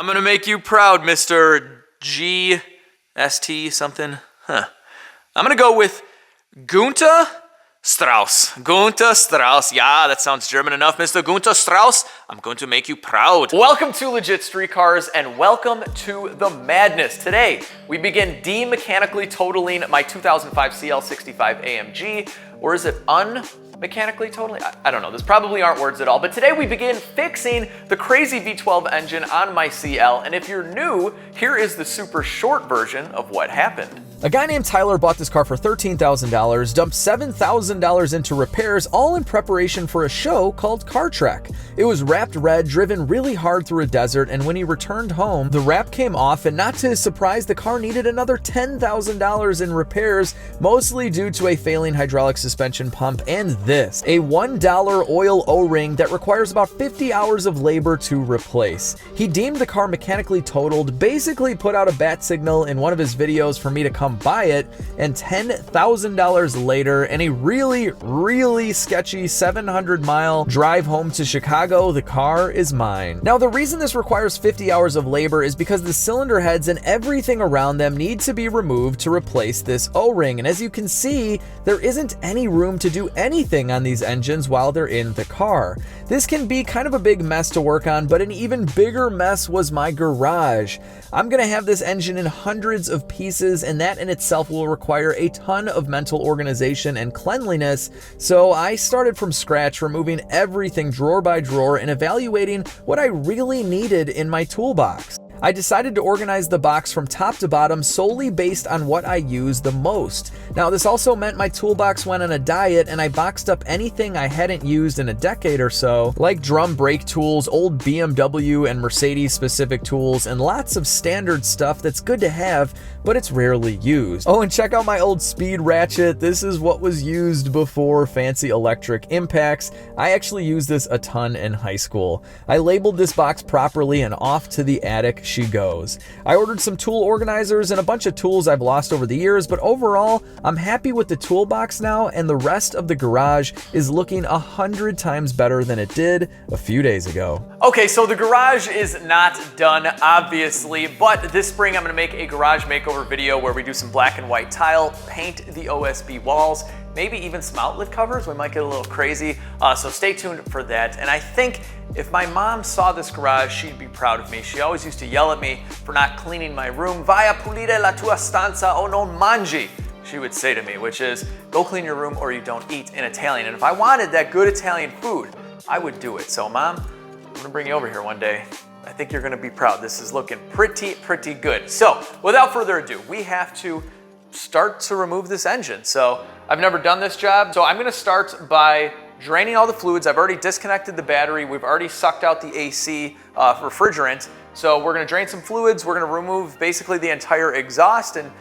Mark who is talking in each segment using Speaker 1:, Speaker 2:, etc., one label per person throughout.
Speaker 1: I'm gonna make you proud, Mr. GST something. I'm gonna go with Gunther Strauss. Gunther Strauss. Yeah, that sounds German enough, Mr. Gunther Strauss. I'm going to make you proud. Welcome to LegitStreetCars and welcome to the madness. Today, we begin de-mechanically totaling my 2005 CL65 AMG, or is it mechanically totaling? I don't know, those probably aren't words at all, but today we begin fixing the crazy V12 engine on my CL, and if you're new, here is the super short version of what happened.
Speaker 2: A guy named Tyler bought this car for $13,000, dumped $7,000 into repairs, all in preparation for a show called Car Trek. It was wrapped red, driven really hard through a desert, and when he returned home, the wrap came off, and not to his surprise, the car needed another $10,000 in repairs, mostly due to a failing hydraulic suspension pump and this, a $1 oil O-ring that requires about 50 hours of labor to replace. He deemed the car mechanically totaled, basically put out a bat signal in one of his videos for me to come buy it, and $10,000 later, and a really sketchy 700-mile drive home to Chicago, the car is mine. Now, the reason this requires 50 hours of labor is because the cylinder heads and everything around them need to be removed to replace this O-ring, and as you can see, there isn't any room to do anything on these engines while they're in the car. This can be kind of a big mess to work on, but an even bigger mess was my garage. I'm gonna have this engine in hundreds of pieces, and that in itself will require a ton of mental organization and cleanliness, so I started from scratch, removing everything drawer by drawer and evaluating what I really needed in my toolbox. I decided to organize the box from top to bottom solely based on what I use the most. Now, this also meant my toolbox went on a diet and I boxed up anything I hadn't used in a decade or so, like drum brake tools, old BMW and Mercedes specific tools, and lots of standard stuff that's good to have, but it's rarely used. Oh, and check out my old speed ratchet. This is what was used before fancy electric impacts. I actually used this a ton in high school. I labeled this box properly and off to the attic she goes. I ordered some tool organizers and a bunch of tools I've lost over the years, but overall, I'm happy with the toolbox now, and the rest of the garage is looking 100 times better than it did a few days ago.
Speaker 1: Okay, so the garage is not done, obviously, but this spring I'm gonna make a garage makeover video where we do some black and white tile, paint the OSB walls, maybe even some outlet covers. We might get a little crazy, so stay tuned for that. And I think if my mom saw this garage, she'd be proud of me. She always used to yell at me for not cleaning my room. Vai a pulire la tua stanza o non mangi, she would say to me, which is, go clean your room or you don't eat in Italian. And if I wanted that good Italian food, I would do it. So Mom, I'm gonna bring you over here one day. I think you're gonna be proud. This is looking pretty good. So without further ado, we have to start to remove this engine. So I've never done this job, so I'm gonna start by draining all the fluids. I've already disconnected the battery. We've already sucked out the AC refrigerant. So we're gonna drain some fluids. We're gonna remove basically the entire exhaust and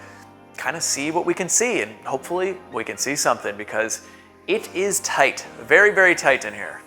Speaker 1: kind of see what we can see. And hopefully we can see something because it is tight, very tight in here.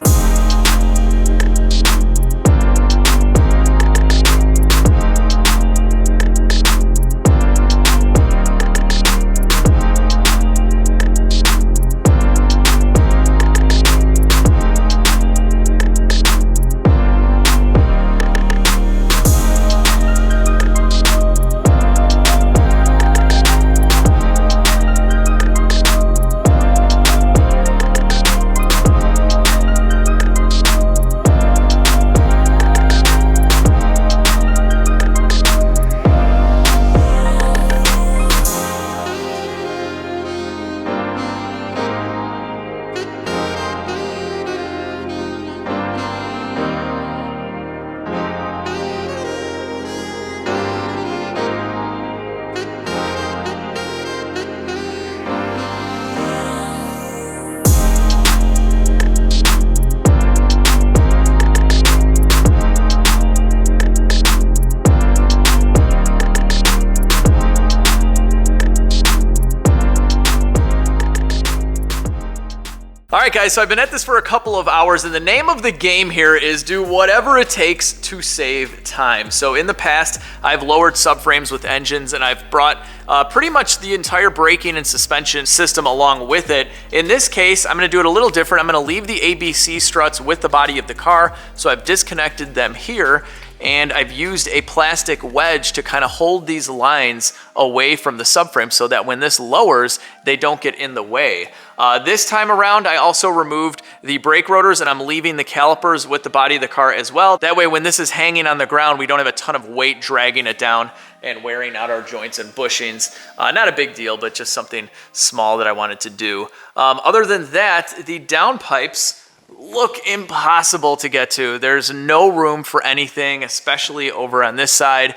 Speaker 1: Alright guys, so I've been at this for a couple of hours, and the name of the game here is do whatever it takes to save time. So in the past, I've lowered subframes with engines, and I've brought pretty much the entire braking and suspension system along with it. In this case, I'm going to do it a little different. I'm going to leave the ABC struts with the body of the car, so I've disconnected them here. and I've used a plastic wedge to kind of hold these lines away from the subframe so that when this lowers, they don't get in the way. This time around, I also removed the brake rotors, and I'm leaving the calipers with the body of the car as well. That way, when this is hanging on the ground, we don't have a ton of weight dragging it down and wearing out our joints and bushings. Not a big deal, but just something small that I wanted to do. Other than that, the downpipes look impossible to get to. There's no room for anything, especially over on this side.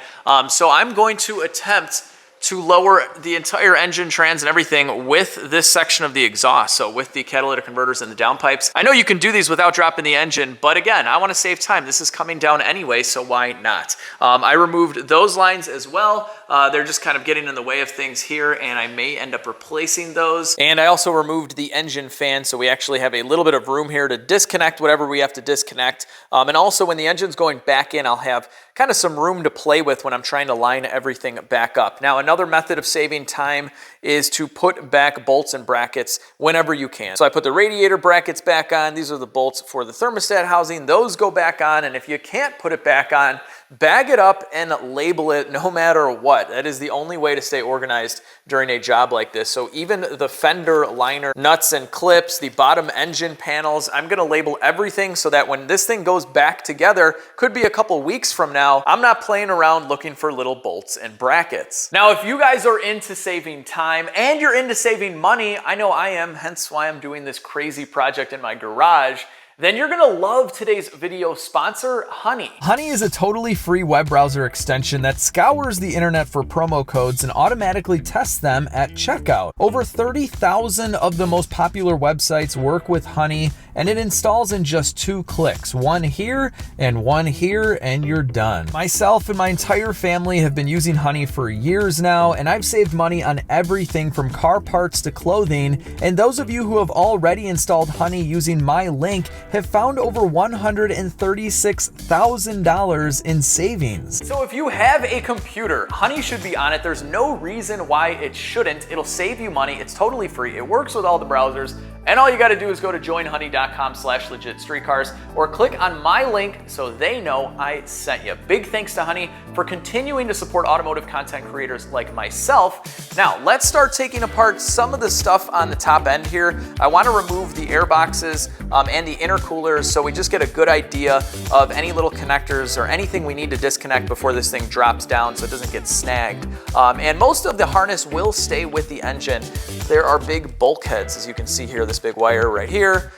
Speaker 1: So I'm going to attempt to lower the entire engine, trans, and everything with this section of the exhaust, so with the catalytic converters and the downpipes. I know you can do these without dropping the engine, but again, I want to save time. This is coming down anyway, so why not? I removed those lines as well. They're just kind of getting in the way of things here, and I may end up replacing those. And I also removed the engine fan, so we actually have a little bit of room here to disconnect whatever we have to disconnect. And also, when the engine's going back in, I'll have kind of some room to play with when I'm trying to line everything back up. Now, another method of saving time is to put back bolts and brackets whenever you can. So I put the radiator brackets back on. These are the bolts for the thermostat housing. Those go back on, and if you can't put it back on, bag it up and label it no matter what. That is the only way to stay organized during a job like this. So even the fender liner nuts and clips, the bottom engine panels, I'm gonna label everything so that when this thing goes back together, could be a couple weeks from now, I'm not playing around looking for little bolts and brackets. Now, if you guys are into saving time and you're into saving money, I know I am, hence why I'm doing this crazy project in my garage, then you're gonna love today's video sponsor, Honey.
Speaker 2: Honey is a totally free web browser extension that scours the internet for promo codes and automatically tests them at checkout. Over 30,000 of the most popular websites work with Honey, and it installs in just 2 clicks. One here, and you're done. Myself and my entire family have been using Honey for years now, and I've saved money on everything from car parts to clothing. And those of you who have already installed Honey using my link have found over $136,000 in savings.
Speaker 1: So if you have a computer, Honey should be on it. There's no reason why it shouldn't. It'll save you money. It's totally free. It works with all the browsers. And all you got to do is go to joinhoney.com/LegitStreetCars or click on my link so they know I sent you. Big thanks to Honey for continuing to support automotive content creators like myself. Now, let's start taking apart some of the stuff on the top end here. I want to remove the air boxes and the intercoolers so we just get a good idea of any little connectors or anything we need to disconnect before this thing drops down so it doesn't get snagged. And most of the harness will stay with the engine. There are big bulkheads, as you can see here, this big wire right here.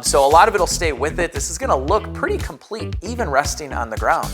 Speaker 1: So a lot of it will stay with it. This is gonna look pretty complete, even resting on the ground.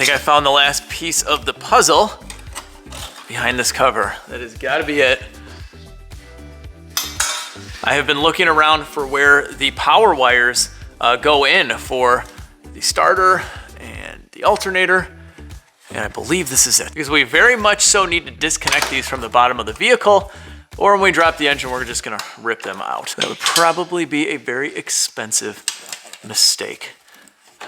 Speaker 1: I found the last piece of the puzzle behind this cover. That has got to be it. I have been looking around for where the power wires go in for the starter and the alternator, and I believe this is it. Because we very much so need to disconnect these from the bottom of the vehicle, or when we drop the engine, we're just gonna rip them out. That would probably be a very expensive mistake.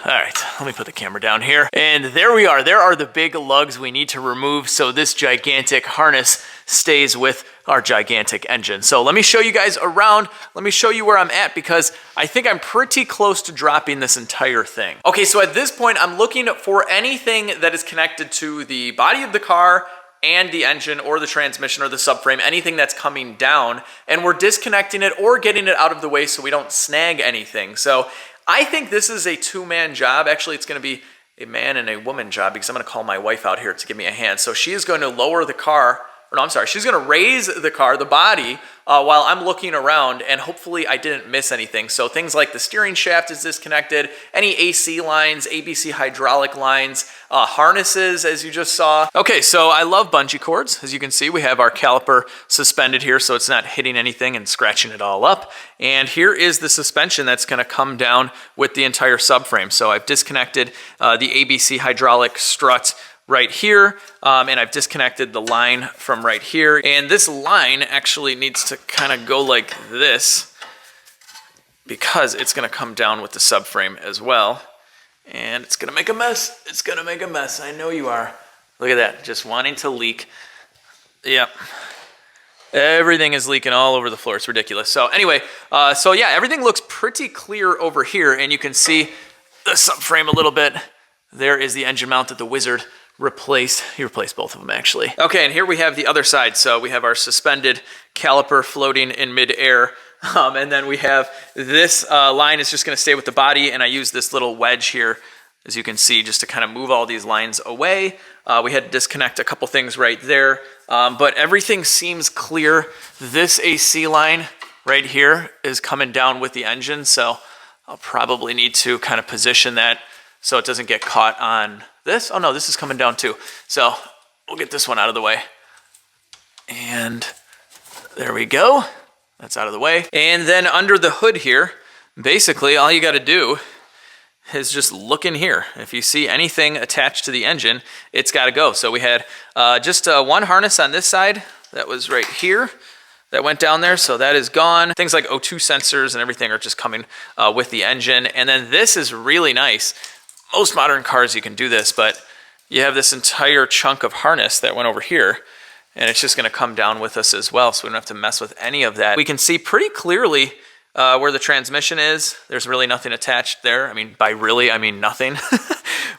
Speaker 1: All right, let me put the camera down here. And there we are. There are the big lugs we need to remove so this gigantic harness stays with our gigantic engine. So let me show you guys around. Let me show you where I'm at because I think I'm pretty close to dropping this entire thing. Okay, so at this point, I'm looking for anything that is connected to the body of the car and the engine or the transmission or the subframe, anything that's coming down, and we're disconnecting it or getting it out of the way so we don't snag anything. So I think this is a two-man job. Actually, it's going to be a man and a woman job because I'm going to call my wife out here to give me a hand. So she is going to lower the car, or no, I'm sorry, she's going to raise the car, the body, while I'm looking around, and hopefully I didn't miss anything. So things like the steering shaft is disconnected, any AC lines, ABC hydraulic lines, harnesses, as you just saw. Okay, so I love bungee cords. As you can see, we have our caliper suspended here so it's not hitting anything and scratching it all up. And here is the suspension that's going to come down with the entire subframe. So I've disconnected the ABC hydraulic strut right here, and I've disconnected the line from right here. And this line actually needs to kind of go like this because it's going to come down with the subframe as well. And it's going to make a mess. It's going to make a mess. I know you are. Look at that, just wanting to leak. Yep. Everything is leaking all over the floor. It's ridiculous. So anyway, so yeah, everything looks pretty clear over here, and you can see the subframe a little bit. There is the engine mount that the Wizard replaced. He replaced both of them, actually. Okay, and here we have the other side. So we have our suspended caliper floating in midair. And then we have this line is just going to stay with the body, and I use this little wedge here, as you can see, just to kind of move all these lines away. We had to disconnect a couple things right there, but everything seems clear. This AC line right here is coming down with the engine, so I'll probably need to kind of position that so it doesn't get caught on this. Oh no, this is coming down too. So we'll get this one out of the way. And there we go. That's out of the way. And then under the hood here, basically all you got to do is just look in here. If you see anything attached to the engine, it's got to go. So we had just one harness on this side that was right here that went down there, so that is gone. Things like O2 sensors and everything are just coming with the engine. And then this is really nice. Most modern cars you can do this, but you have this entire chunk of harness that went over here, and it's just going to come down with us as well, so we don't have to mess with any of that. We can see pretty clearly where the transmission is. There's really nothing attached there. I mean, by really, I mean nothing.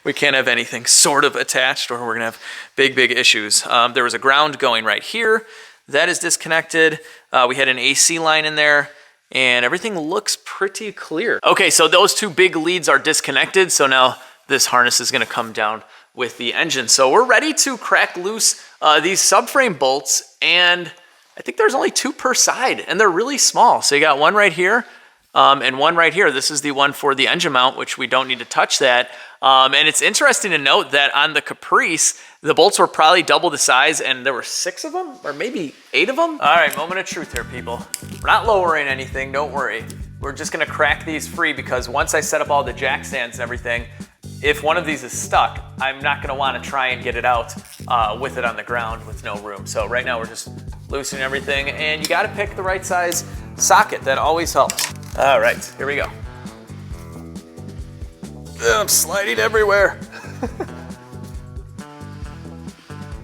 Speaker 1: We can't have anything sort of attached or we're going to have big, big issues. There was a ground going right here. That is disconnected. We had an AC line in there, and everything looks pretty clear. Okay, so those two big leads are disconnected, so now this harness is going to come down with the engine. So we're ready to crack loose these subframe bolts, and I think there's only two per side, and they're really small. So you got one right here and one right here. This is the one for the engine mount, which we don't need to touch that. And it's interesting to note that on the Caprice, the bolts were probably double the size, and there were 6 of them, or maybe 8 of them. All right, moment of truth here, people. We're not lowering anything, don't worry. We're just gonna crack these free because once I set up all the jack stands and everything, if one of these is stuck, I'm not gonna wanna try and get it out with it on the ground with no room. So right now we're just loosening everything, and you gotta pick the right size socket. That always helps. All right, here we go. I'm sliding everywhere.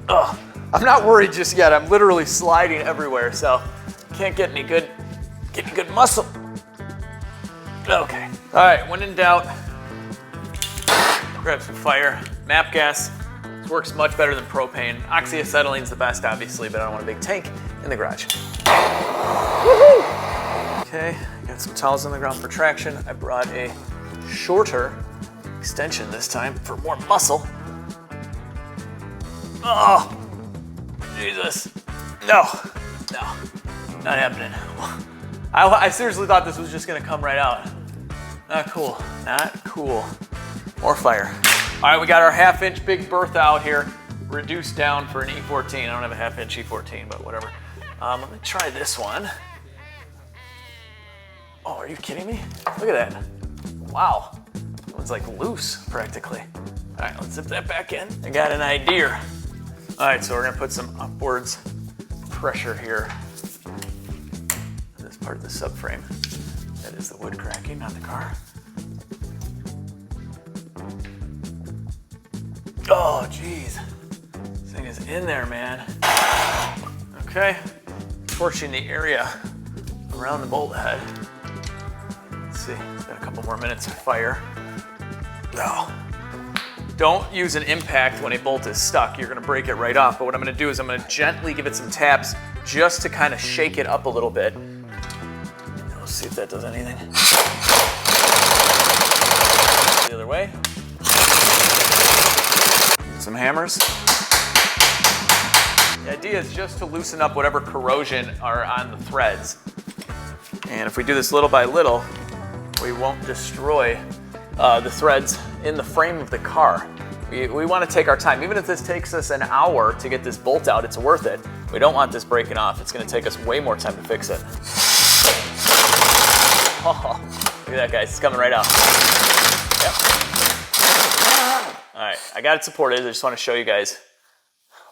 Speaker 1: Oh, I'm not worried just yet. I'm literally sliding everywhere, so can't get any good muscle. Okay. All right, when in doubt, grab some fire. MAP gas. This works much better than propane. Oxyacetylene's the best, obviously, but I don't want a big tank in the garage. Woohoo! Okay, got some towels on the ground for traction. I brought a shorter extension this time for more muscle. Oh, Jesus. No, not happening. I seriously thought this was just gonna come right out. Not cool, not cool. More fire. All right, we got our 1/2-inch big Bertha out here, reduced down for an E14. I don't have a 1/2-inch E14, but whatever. Let me try this one. Oh, are you kidding me? Look at that. Wow, that one's like loose practically. All right, let's zip that back in. I got an idea. All right, so we're gonna put some upwards pressure here. This part of the subframe. That is the wood cracking, not the car. Oh, geez. This thing is in there, man. Okay. Torching the area around the bolt head. Let's see, it's got a couple more minutes of fire. No. Don't use an impact when a bolt is stuck. You're gonna break it right off. But what I'm gonna do is I'm gonna gently give it some taps just to kind of shake it up a little bit. Let's see if that does anything. The other way. Some hammers. The idea is just to loosen up whatever corrosion are on the threads. And if we do this little by little, we won't destroy the threads in the frame of the car. We want to take our time. Even if this takes us an hour to get this bolt out, it's worth it. We don't want this breaking off. It's going to take us way more time to fix it. Oh, look at that, guys. It's coming right out. Yep. All right, I got it supported. I just want to show you guys.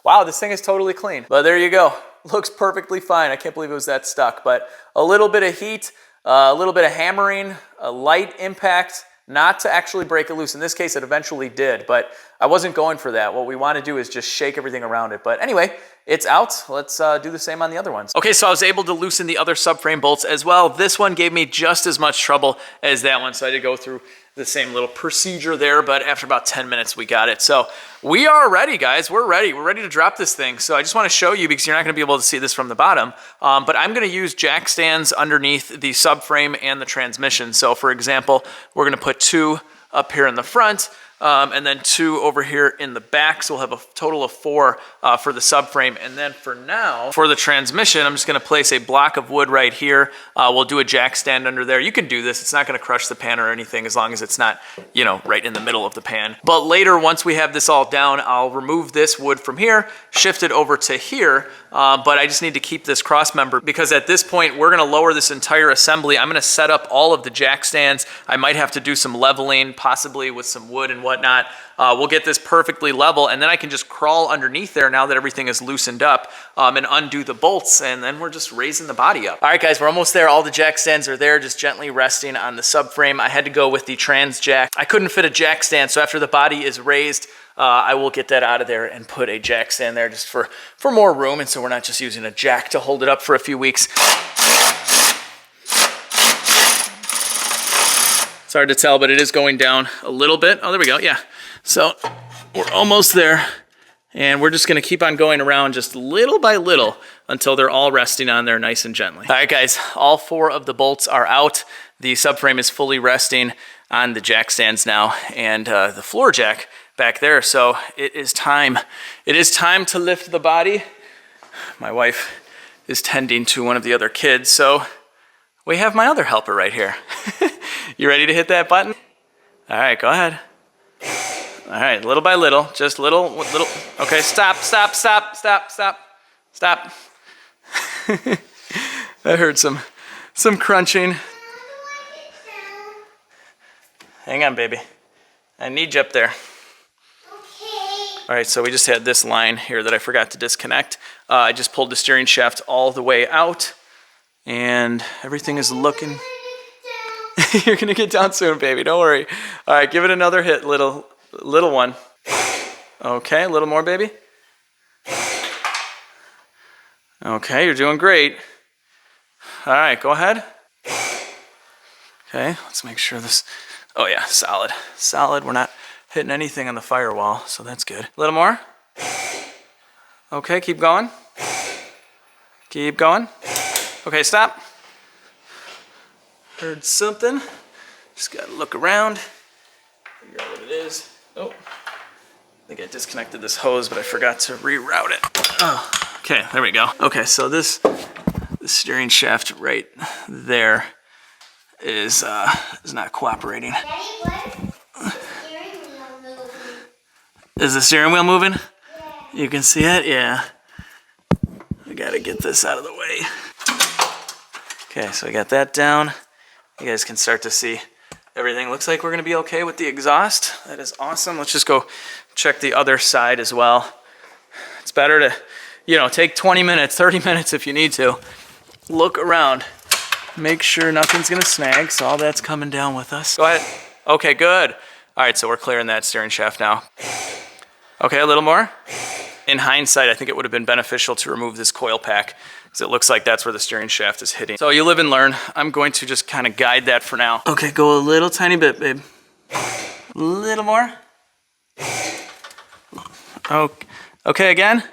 Speaker 1: Wow, this thing is totally clean. But there you go. Looks perfectly fine. I can't believe it was that stuck. But a little bit of heat, a little bit of hammering, a light impact, not to actually break it loose. In this case, it eventually did, but I wasn't going for that. What we want to do is just shake everything around it. But anyway, it's out. Let's do the same on the other ones. Okay, so I was able to loosen the other subframe bolts as well. This one gave me just as much trouble as that one, so I had to go through the same little procedure there, but after about 10 minutes, we got it. So we are ready, guys. We're ready. We're ready to drop this thing. So I just want to show you, because you're not going to be able to see this from the bottom, but I'm going to use jack stands underneath the subframe and the transmission. So for example, we're going to put 2 up here in the front, and then 2 over here in the back. So we'll have a total of 4 for the subframe. And then for now, for the transmission, I'm just gonna place a block of wood right here. We'll do a jack stand under there. You can do this. It's not gonna crush the pan or anything, as long as it's not, you know, right in the middle of the pan. But later, once we have this all down, I'll remove this wood from here, shift it over to here. But I just need to keep this cross member, because at this point, we're gonna lower this entire assembly. I'm gonna set up all of the jack stands. I might have to do some leveling, possibly with some wood and whatnot. We'll get this perfectly level, and then I can just crawl underneath there now that everything is loosened up, and undo the bolts, and then we're just raising the body up. All right, guys, we're almost there. All the jack stands are there, just gently resting on the subframe. I had to go with the trans jack. I couldn't fit a jack stand, so after the body is raised, I will get that out of there and put a jack stand there just for more room, and so we're not just using a jack to hold it up for a few weeks. It's hard to tell, but it is going down a little bit. Oh, there we go, yeah. So we're almost there, and we're just gonna keep on going around just little by little until they're all resting on there nice and gently. All right, guys, all 4 of the bolts are out. The subframe is fully resting on the jack stands now, and the floor jack back there. So it is time. It is time to lift the body. My wife is tending to one of the other kids, so we have my other helper right here. You ready to hit that button? All right, go ahead. All right, little by little, just little. Okay, stop. I heard some crunching. Hang on, baby. I need you up there. All right, so we just had this line here that I forgot to disconnect. I just pulled the steering shaft all the way out, and everything is looking... You're gonna get down soon, baby, don't worry. All right, give it another hit, little one. Okay, a little more, baby. Okay, you're doing great. All right, go ahead. Okay, let's make sure this... Oh yeah, solid. We're not hitting anything on the firewall, so that's good. A little more. Okay, keep going. Keep going. Okay, stop. Heard something. Just gotta look around, figure out what it is. Oh, I think I disconnected this hose, but I forgot to reroute it. Oh, okay, there we go. Okay, so the steering shaft right there is not cooperating.
Speaker 3: Daddy, what? Steering wheel moving.
Speaker 1: Is the steering wheel moving?
Speaker 3: Yeah.
Speaker 1: You can see it? Yeah. I gotta get this out of the way. Okay, so I got that down. You guys can start to see everything. Looks like we're gonna be okay with the exhaust. That is awesome. Let's just go check the other side as well. It's better to, you know, take 20 minutes, 30 minutes if you need to. Look around. Make sure nothing's gonna snag, so all that's coming down with us. Go ahead. Okay, good. All right, so we're clearing that steering shaft now. Okay, a little more. In hindsight, I think it would have been beneficial to remove this coil pack because it looks like that's where the steering shaft is hitting. So you live and learn. I'm going to just kind of guide that for now. Okay, go a little tiny bit, babe. A little more. Okay, again.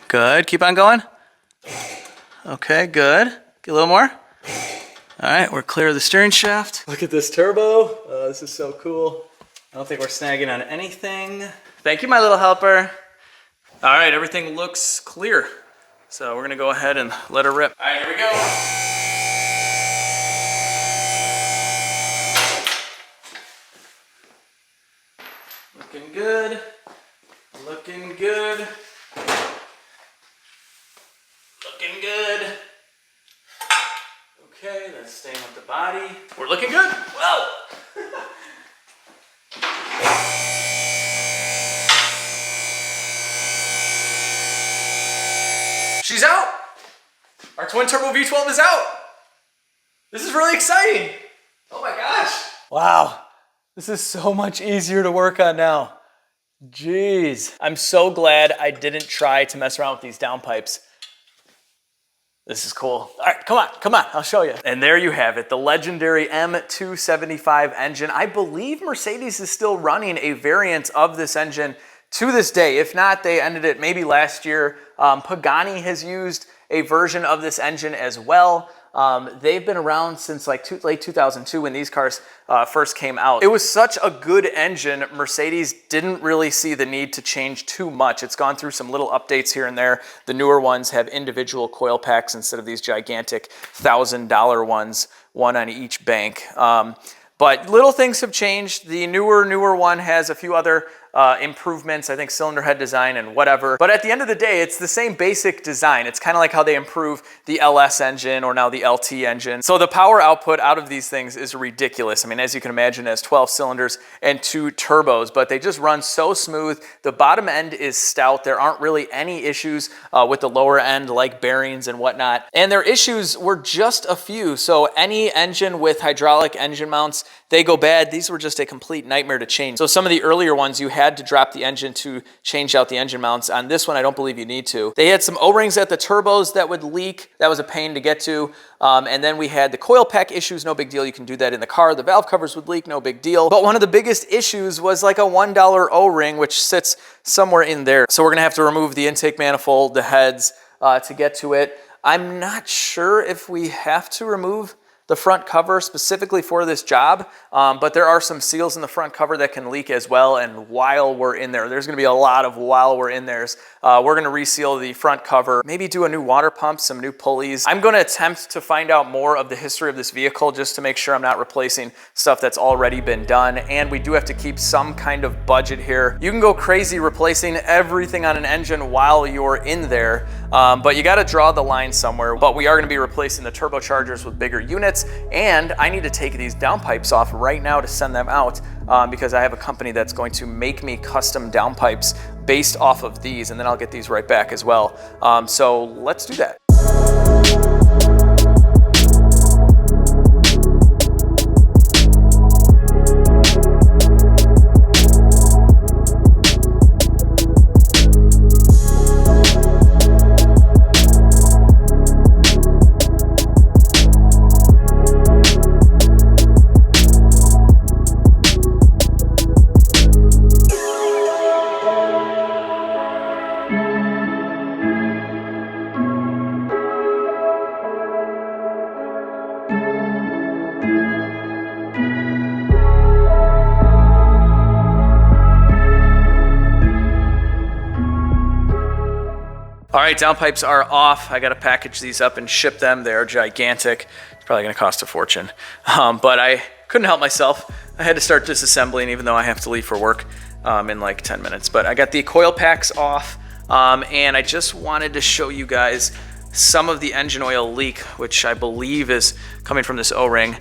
Speaker 1: Good, keep on going. Okay, good. Get a little more. All right, we're clear of the steering shaft. Look at this turbo. This is so cool. I don't think we're snagging on anything. Thank you, my little helper. All right, everything looks clear. So we're gonna go ahead and let her rip. All right, here we go. Looking good. Looking good. Looking good. Okay, that's staying with the body. We're looking good. Whoa! She's out! Our twin turbo V12 is out! This is really exciting! Oh my gosh! Wow, this is so much easier to work on now. Jeez. I'm so glad I didn't try to mess around with these downpipes. This is cool. All right, come on, I'll show you. And there you have it, the legendary M275 engine. I believe Mercedes is still running a variant of this engine to this day. If not, they ended it maybe last year. Pagani has used a version of this engine as well. They've been around since like late 2002 when these cars first came out. It was such a good engine, Mercedes didn't really see the need to change too much. It's gone through some little updates here and there. The newer ones have individual coil packs instead of these gigantic $1,000 ones, one on each bank. But little things have changed. The newer one has a few other improvements, I think cylinder head design and whatever. But at the end of the day, it's the same basic design. It's kind of like how they improve the LS engine or now the LT engine. So the power output out of these things is ridiculous. I mean, as you can imagine, it has 12 cylinders and 2 turbos, but they just run so smooth. The bottom end is stout. There aren't really any issues with the lower end like bearings and whatnot. And their issues were just a few. So any engine with hydraulic engine mounts, they go bad. These were just a complete nightmare to change. So some of the earlier ones, you had to drop the engine to change out the engine mounts. On this one, I don't believe you need to. They had some O-rings at the turbos that would leak. That was a pain to get to. And then we had the coil pack issues, no big deal. You can do that in the car. The valve covers would leak, no big deal. But one of the biggest issues was like a $1 O-ring, which sits somewhere in there. So we're gonna have to remove the intake manifold, the heads to get to it. I'm not sure if we have to remove the front cover specifically for this job, but there are some seals in the front cover that can leak as well, and while we're in there, there's gonna be a lot of while we're in there. We're gonna reseal the front cover, maybe do a new water pump, some new pulleys. I'm gonna attempt to find out more of the history of this vehicle just to make sure I'm not replacing stuff that's already been done, and we do have to keep some kind of budget here. You can go crazy replacing everything on an engine while you're in there, but you gotta draw the line somewhere. But we are gonna be replacing the turbochargers with bigger units, and I need to take these downpipes off right now to send them out because I have a company that's going to make me custom downpipes based off of these, and then I'll get these right back as well. So let's do that. All right, downpipes are off. I gotta package these up and ship them. They are gigantic. It's probably gonna cost a fortune. But I couldn't help myself. I had to start disassembling even though I have to leave for work in like 10 minutes. But I got the coil packs off and I just wanted to show you guys some of the engine oil leak, which I believe is coming from this O-ring.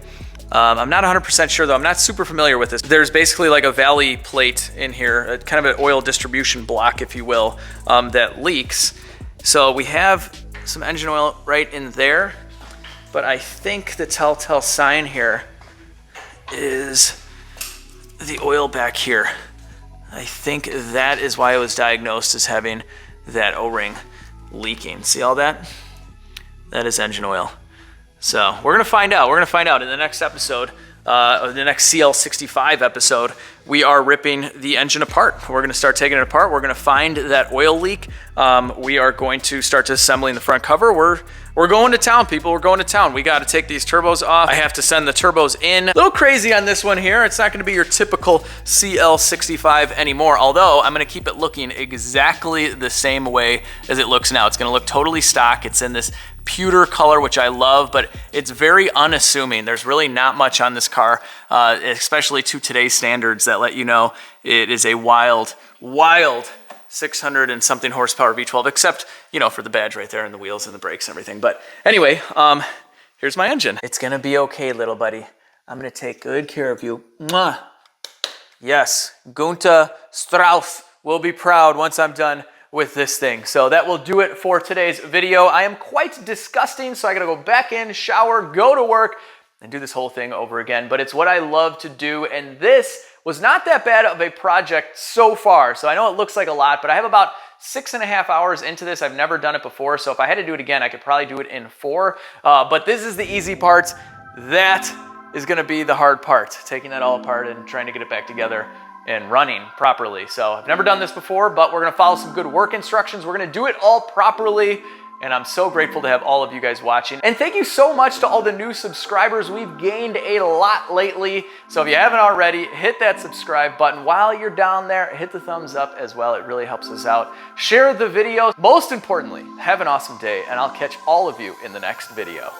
Speaker 1: I'm not 100% sure though. I'm not super familiar with this. There's basically like a valley plate in here, kind of an oil distribution block, if you will, that leaks. So we have some engine oil right in there, but I think the telltale sign here is the oil back here. I think that is why I was diagnosed as having that O-ring leaking. See all that? That is engine oil. So we're gonna find out. We're gonna find out in the next episode, the next CL65 episode. We are ripping the engine apart. We're gonna start taking it apart. We're gonna find that oil leak. We are going to start assembling the front cover. We're going to town, people. We're going to town. We got to take these turbos off. I have to send the turbos in. A little crazy on this one here. It's not going to be your typical CL65 anymore, although I'm going to keep it looking exactly the same way as it looks now. It's going to look totally stock. It's in this pewter color, which I love, but it's very unassuming. There's really not much on this car, especially to today's standards, that let you know it is a wild 600 and something horsepower V12, except, you know, for the badge right there and the wheels and the brakes and everything. But anyway, here's my engine. It's gonna be okay, little buddy. I'm gonna take good care of you. Mwah. Yes, Gunther Strauss will be proud once I'm done with this thing. So that will do it for today's video. I am quite disgusting, so I gotta go back in, shower, go to work, and do this whole thing over again. But it's what I love to do, and this was not that bad of a project so far. So I know it looks like a lot, but I have about 6.5 hours into this. I've never done it before, so if I had to do it again, I could probably do it in 4. But this is the easy part. That is gonna be the hard part, taking that all apart and trying to get it back together and running properly. So I've never done this before, but we're gonna follow some good work instructions. We're gonna do it all properly. And I'm so grateful to have all of you guys watching. And thank you so much to all the new subscribers. We've gained a lot lately. So if you haven't already, hit that subscribe button. While you're down there, hit the thumbs up as well. It really helps us out. Share the video. Most importantly, have an awesome day, and I'll catch all of you in the next video.